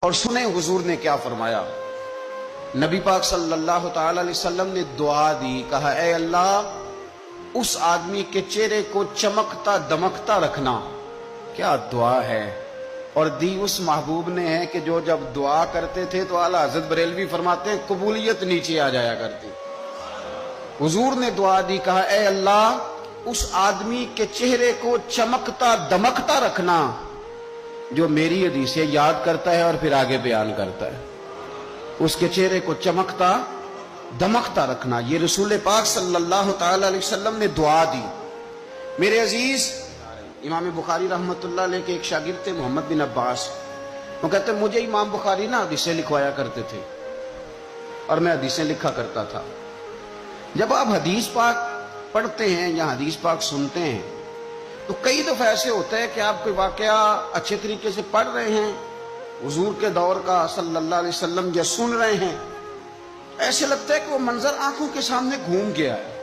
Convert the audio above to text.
اور سنیں حضور نے کیا فرمایا۔ نبی پاک صلی اللہ تعالی علیہ وسلم نے دعا دی، کہا اے اللہ اس آدمی کے چہرے کو چمکتا دمکتا رکھنا۔ کیا دعا ہے، اور دی اس محبوب نے ہے کہ جو جب دعا کرتے تھے تو اعلیٰ حضرت بریلوی فرماتے ہیں قبولیت نیچے آ جایا کرتی۔ حضور نے دعا دی، کہا اے اللہ اس آدمی کے چہرے کو چمکتا دمکتا رکھنا جو میری حدیثیں یاد کرتا ہے اور پھر آگے بیان کرتا ہے۔ اس کے چہرے کو چمکتا دمکتا رکھنا، یہ رسول پاک صلی اللہ تعالی علیہ وسلم نے دعا دی۔ میرے عزیز، امام بخاری رحمت اللہ علیہ کے ایک شاگرد تھے محمد بن عباس، وہ کہتے ہیں مجھے امام بخاری نا حدیثیں لکھوایا کرتے تھے اور میں حدیثیں لکھا کرتا تھا۔ جب آپ حدیث پاک پڑھتے ہیں یا حدیث پاک سنتے ہیں تو کئی دفعہ ایسے ہوتا ہے کہ آپ کوئی واقعہ اچھے طریقے سے پڑھ رہے ہیں حضور کے دور کا صلی اللہ علیہ وسلم، یا سن رہے ہیں، ایسے لگتا ہے کہ وہ منظر آنکھوں کے سامنے گھوم گیا ہے،